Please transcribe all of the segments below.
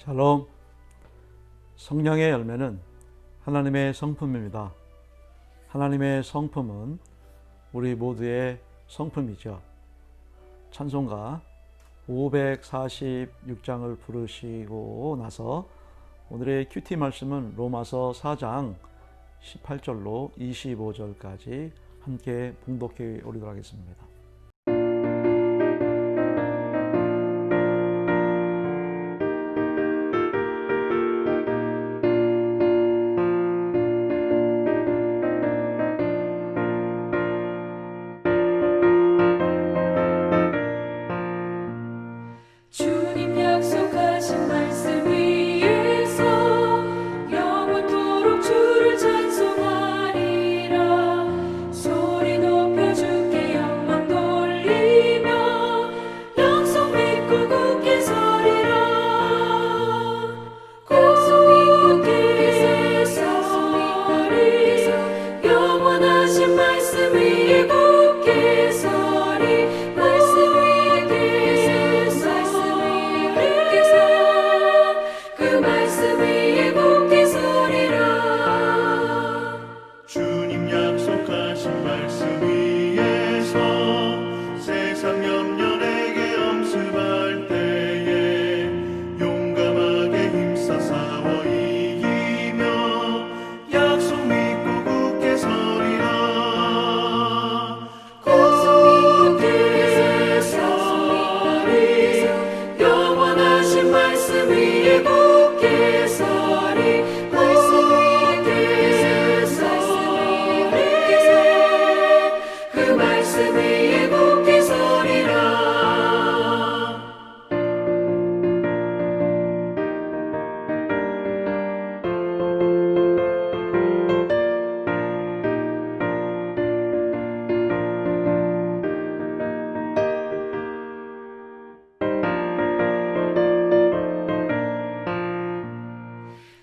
샬롬. 성령의 열매는 하나님의 성품입니다. 하나님의 성품은 우리 모두의 성품이죠. 찬송가 546장을 부르시고 나서 오늘의 큐티 말씀은 로마서 4장 18절로 25절까지 함께 봉독해 오리도록 하겠습니다.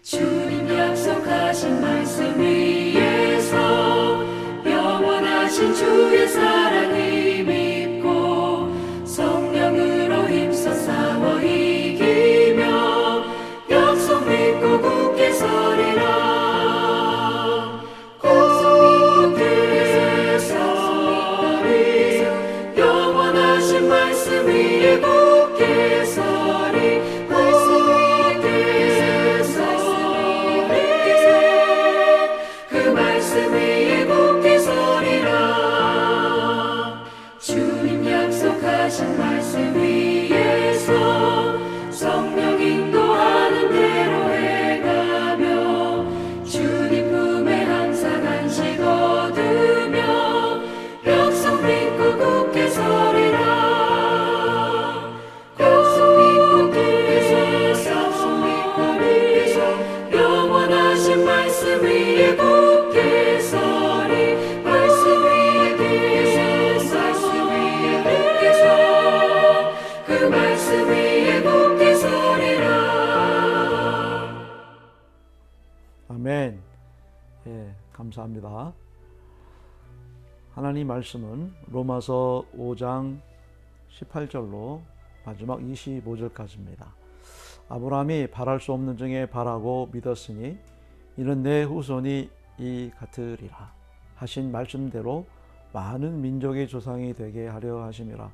주님 약속하신 말씀 위에서 영원하신 주의 사랑을 믿고 성령으로 힘써 싸워 이기며 약속 믿고 굳게 서리라. 굳게 서리 영원하신 말씀 위에 굳게 서리. 주님 약속하신 말씀 위에서 성령 인도하는 대로 행하며 주님 품에 항상 안식 얻으며 약속 믿고 굳게 서리라. 약속 믿고 굳게 서리 영원하신 말씀 위에 굳게 서리. 말씀 위에 굳게 서리라. 아멘. 감사합니다. 하나님 말씀은 로마서 5장 18절로 마지막 25절까지입니다. 아브라함이 바랄 수 없는 중에 바라고 믿었으니 이는 내 후손이 이 같으리라 하신 말씀대로 많은 민족의 조상이 되게 하려 하심이라.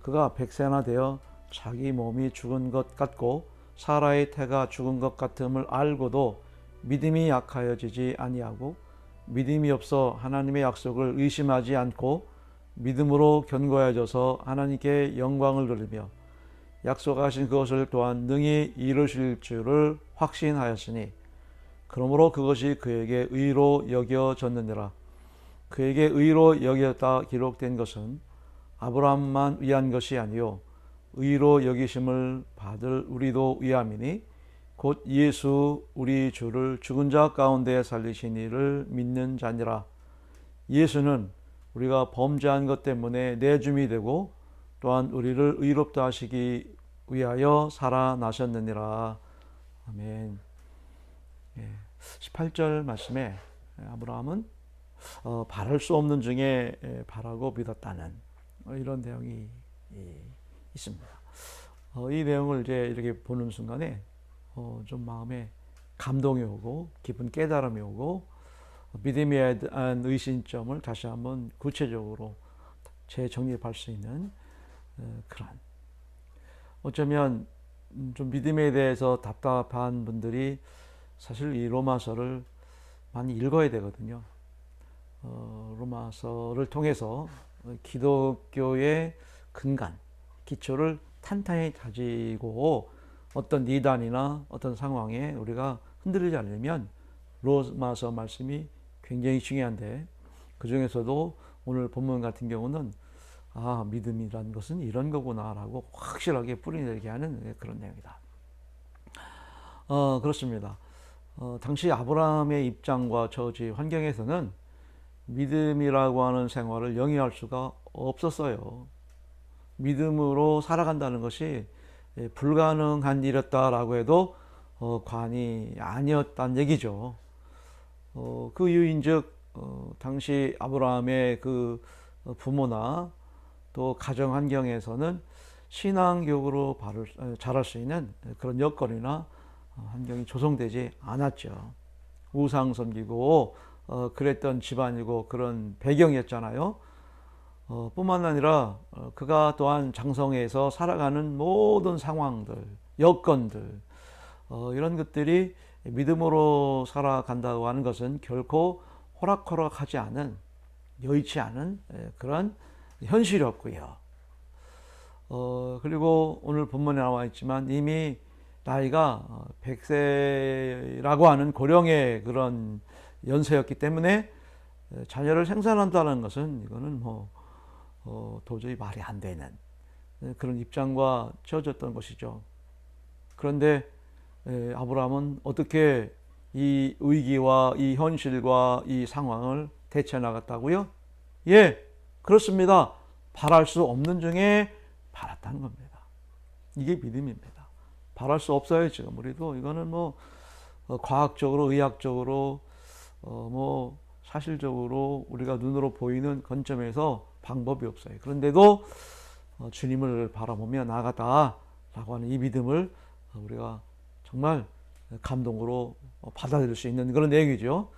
그가 100세나 되어 자기 몸이 죽은 것 같고 사라의 태가 죽은 것 같음을 알고도 믿음이 약하여지지 아니하고 믿음이 없어 하나님의 약속을 의심하지 않고 믿음으로 견고해져서 하나님께 영광을 돌리며 약속하신 그것을 또한 능히 이루실 줄을 확신하였으니 그러므로 그것이 그에게 의로 여겨졌느니라. 그에게 의로 여겨졌다 기록된 것은 아브라함만 위한 것이 아니요 의로 여기심을 받을 우리도 위함이니 곧 예수 우리 주를 죽은 자 가운데 살리신 이를 믿는 자니라. 예수는 우리가 범죄한 것 때문에 내줌이 되고 또한 우리를 의롭다 하시기 위하여 살아나셨느니라. 아멘. 18절 말씀에 아브라함은 바랄 수 없는 중에 바라고 믿었다는 이런 내용이 있습니다. 이 내용을 이제 이렇게 보는 순간에 좀 마음에 감동이 오고 깊은 깨달음이 오고 믿음에 대한 의심점을 다시 한번 구체적으로 재정립할 수 있는 그런, 어쩌면 좀 믿음에 대해서 답답한 분들이 사실 이 로마서를 많이 읽어야 되거든요. 로마서를 통해서 기독교의 근간, 기초를 탄탄히 다지고 어떤 이단이나 어떤 상황에 우리가 흔들리지 않으면 로마서 말씀이 굉장히 중요한데, 그 중에서도 오늘 본문 같은 경우는 믿음이라는 것은 이런 거구나라고 확실하게 뿌리내리게 하는 그런 내용이다. 그렇습니다. 당시 아브라함의 입장과 처지 환경에서는 믿음이라고 하는 생활을 영위할 수가 없었어요. 믿음으로 살아간다는 것이 불가능한 일이었다라고 해도 관이 아니었다는 얘기죠. 그 이유인즉 당시 아브라함의 그 부모나 또 가정 환경에서는 신앙적으로 자랄 수 있는 그런 여건이나 환경이 조성되지 않았죠. 우상 섬기고 그랬던 집안이고 그런 배경이었잖아요. 뿐만 아니라 그가 또한 장성에서 살아가는 모든 상황들, 여건들, 이런 것들이 믿음으로 살아간다고 하는 것은 결코 호락호락하지 않은, 여의치 않은 그런 현실이었고요. 그리고 오늘 본문에 나와 있지만 이미 나이가 100세라고 하는 고령의 그런 연세였기 때문에 자녀를 생산한다는 것은 이거는 도저히 말이 안 되는 그런 입장과 처해졌던 것이죠. 그런데 아브라함은 어떻게 이 위기와 이 현실과 이 상황을 대처해 나갔다고요? 예, 그렇습니다. 바랄 수 없는 중에 바랐다는 겁니다. 이게 믿음입니다. 바랄 수 없어요, 지금. 우리도 이거는 과학적으로, 의학적으로, 사실적으로 우리가 눈으로 보이는 관점에서 방법이 없어요. 그런데도 주님을 바라보며 나아가다라고 하는 이 믿음을 우리가 정말 감동으로 받아들일 수 있는 그런 내용이죠.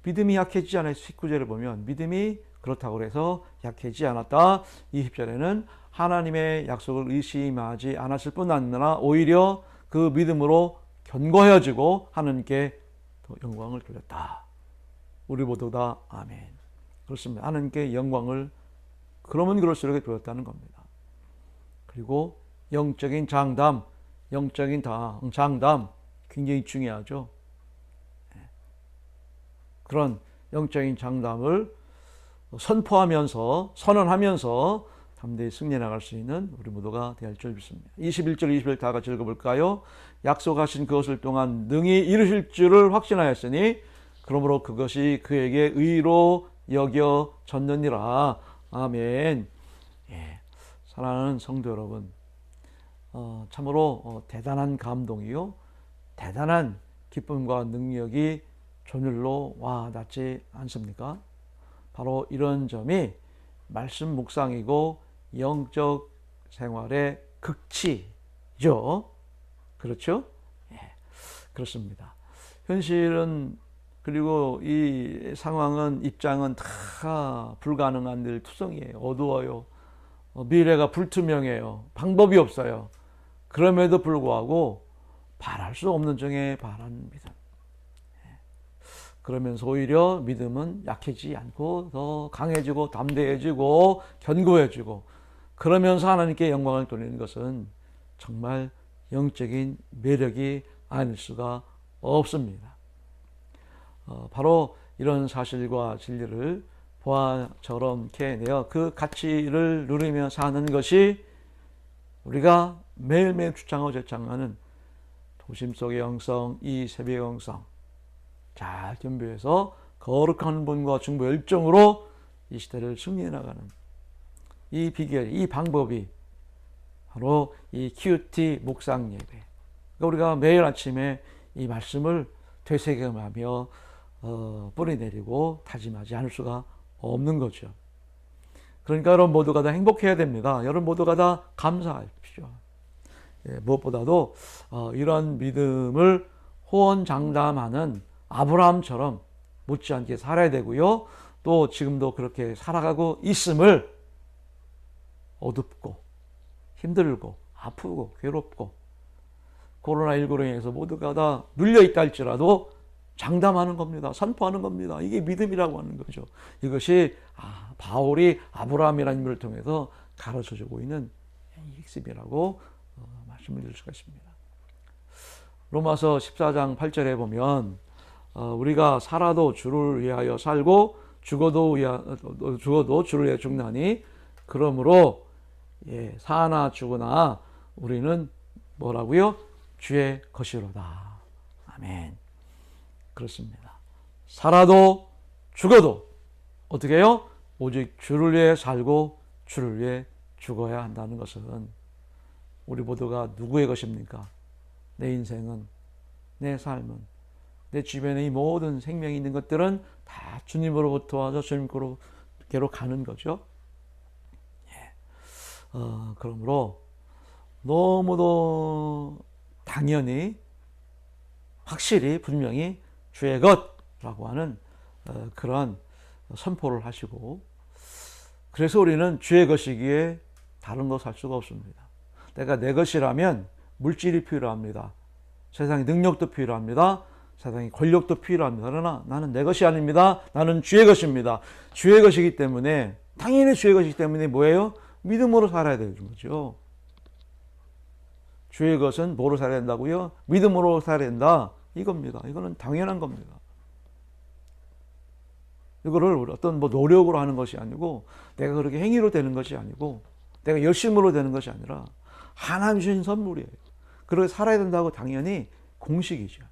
믿음이 약해지지 않아요. 19절을 보면 믿음이 그렇다고 해서 약해지지 않았다. 20절에는 하나님의 약속을 의심하지 않았을 뿐 아니라 오히려 그 믿음으로 견고해지고 하나님께 더 영광을 돌렸다. 우리 모두 다 아멘. 그렇습니다. 하나님께 영광을 그러면 그럴수록 돌렸다는 겁니다. 그리고 영적인 장담, 영적인 장담 굉장히 중요하죠. 그런 영적인 장담을 선포하면서 선언하면서 담대히 승리해 나갈 수 있는 우리 모두가 되어야 할 줄 믿습니다. 21절 20절 다 같이 읽어볼까요? 약속하신 그것을 동안 능히 이루실 줄을 확신하였으니 그러므로 그것이 그에게 의로 여겨졌느니라. 아멘. 예, 사랑하는 성도 여러분, 참으로 대단한 감동이요, 대단한 기쁨과 능력이 전율로 와 닿지 않습니까? 바로 이런 점이 말씀 묵상이고 영적 생활의 극치죠. 그렇죠? 예, 그렇습니다. 현실은, 그리고 이 상황은, 입장은 다 불가능한 일 투성이에요. 어두워요. 미래가 불투명해요. 방법이 없어요. 그럼에도 불구하고 바랄 수 없는 중에 바라는 믿음. 그러면서 오히려 믿음은 약해지지 않고 더 강해지고 담대해지고 견고해지고, 그러면서 하나님께 영광을 돌리는 것은 정말 영적인 매력이 아닐 수가 없습니다. 바로 이런 사실과 진리를 보아처럼 캐내어 그 가치를 누리며 사는 것이 우리가 매일매일 주창하고 제창하는 도심 속의 영성, 이 새벽의 영성, 잘 겸비해서 거룩한 본과 중보 열정으로 이 시대를 승리해 나가는 이 비결, 이 방법이 바로 이 QT 묵상 예배. 그러니까 우리가 매일 아침에 이 말씀을 되새김하며 뿌리내리고 다짐하지 않을 수가 없는 거죠. 그러니까 여러분 모두가 다 행복해야 됩니다. 여러분 모두가 다 감사하십시오. 무엇보다도 이런 믿음을 호언장담하는 아브라함처럼 못지않게 살아야 되고요. 또 지금도 그렇게 살아가고 있음을 어둡고 힘들고 아프고 괴롭고 코로나19로 인해서 모두가 다 눌려있다 할지라도 장담하는 겁니다. 선포하는 겁니다. 이게 믿음이라고 하는 거죠. 이것이 바울이 아브라함이라는 인물을 통해서 가르쳐주고 있는 핵심이라고 말씀을 드릴 수가 있습니다. 로마서 14장 8절에 보면 우리가 살아도 주를 위하여 살고 죽어도 주를 위하여 죽나니 그러므로 사나 죽으나 우리는 뭐라고요? 주의 것이로다. 아멘. 그렇습니다. 살아도 죽어도 어떻게 해요? 오직 주를 위해 살고 주를 위해 죽어야 한다는 것은 우리 모두가 누구의 것입니까? 내 인생은, 내 삶은, 내 주변에 이 모든 생명이 있는 것들은 다 주님으로부터 와서 주님께로 가는 거죠. 그러므로 너무도 당연히 확실히 분명히 주의 것라고 하는 그런 선포를 하시고, 그래서 우리는 주의 것이기에 다른 것 할 수가 없습니다. 내가 내 것이라면 물질이 필요합니다. 세상의 능력도 필요합니다. 세상의 권력도 필요합니다. 그러나 나는 내 것이 아닙니다. 나는 주의 것입니다. 주의 것이기 때문에, 당연히 주의 것이기 때문에 뭐예요? 믿음으로 살아야 되는 거죠. 주의 것은 뭐로 살아야 된다고요? 믿음으로 살아야 된다. 이겁니다. 이거는 당연한 겁니다. 이거를 어떤 노력으로 하는 것이 아니고, 내가 그렇게 행위로 되는 것이 아니고, 내가 열심으로 되는 것이 아니라 하나님 주신 선물이에요. 그렇게 살아야 된다고 당연히 공식이죠.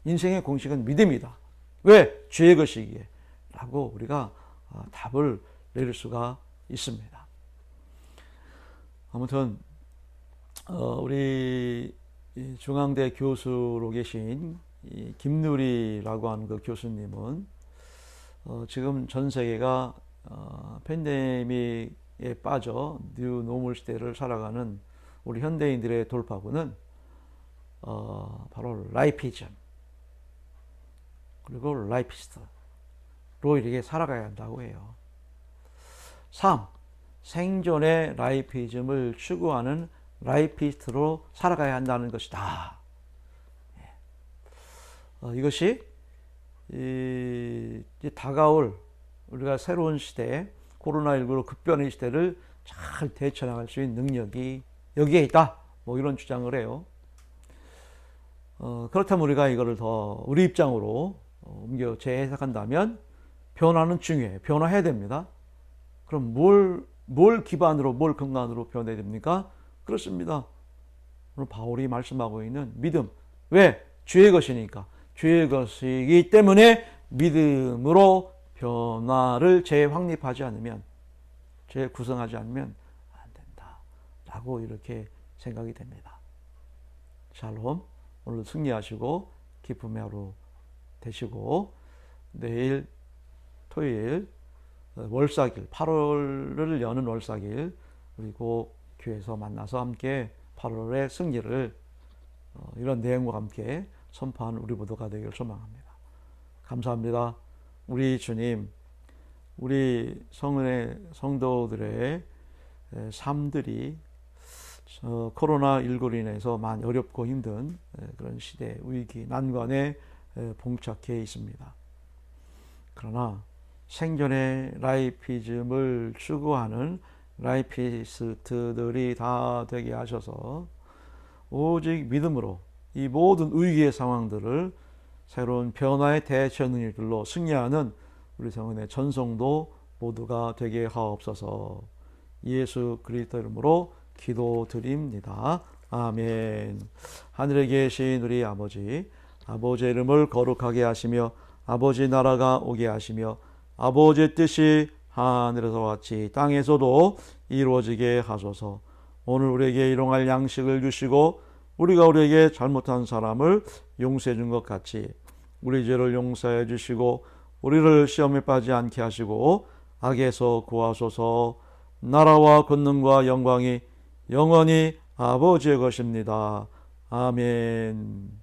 인생의 공식은 믿음이다. 왜? 주의 것이기에 라고 우리가 답을 내릴 수가 있습니다. 아무튼 우리 중앙대 교수로 계신 김누리라고 하는 그 교수님은 지금 전 세계가 팬데믹에 빠져 뉴 노멀 시대를 살아가는 우리 현대인들의 돌파구는 바로 라이피즘 그리고 라이피스트로 이렇게 살아가야 한다고 해요. 3. 생존의 라이피즘을 추구하는 라이피스트로 살아가야 한다는 것이다. 이것이 다가올 우리가 새로운 시대, 코로나19로 급변의 시대를 잘 대처나갈 수 있는 능력이 여기에 있다. 뭐 이런 주장을 해요. 그렇다면 우리가 이거를 더 우리 입장으로 옮겨 재해석한다면 변화는 중요해요. 변화해야 됩니다. 그럼 뭘 기반으로, 뭘 근간으로 변해야 됩니까? 그렇습니다. 오늘 바울이 말씀하고 있는 믿음. 왜? 주의 것이니까. 주의 것이기 때문에 믿음으로 변화를 재확립하지 않으면, 재구성하지 않으면 안 된다. 라고 이렇게 생각이 됩니다. 샬롬. 오늘 승리하시고 기쁨의 하루 되시고, 내일 토요일 월사길 8월을 여는 월사길 그리고 교회에서 만나서 함께 8월의 승리를 이런 내용과 함께 선포하는 우리 모두가 되기를 소망합니다. 감사합니다. 우리 주님, 우리 성도들의 삶들이 코로나19로 인해서 많이 어렵고 힘든 그런 시대, 위기, 난관에 봉착해 있습니다. 그러나 생존의 라이피즘을 추구하는 라이피스트들이 다 되게 하셔서 오직 믿음으로 이 모든 위기의 상황들을 새로운 변화의 대처 능력들로 승리하는 우리 성은의 전성도 모두가 되게 하옵소서. 예수 그리스도 이름으로 기도드립니다. 아멘. 하늘에 계신 우리 아버지, 아버지의 이름을 거룩하게 하시며 아버지 나라가 오게 하시며 아버지의 뜻이 하늘에서 같이 땅에서도 이루어지게 하소서. 오늘 우리에게 일용할 양식을 주시고 우리가 우리에게 잘못한 사람을 용서해 준 것 같이 우리 죄를 용서해 주시고 우리를 시험에 빠지지 않게 하시고 악에서 구하소서. 나라와 권능과 영광이 영원히 아버지의 것입니다. 아멘.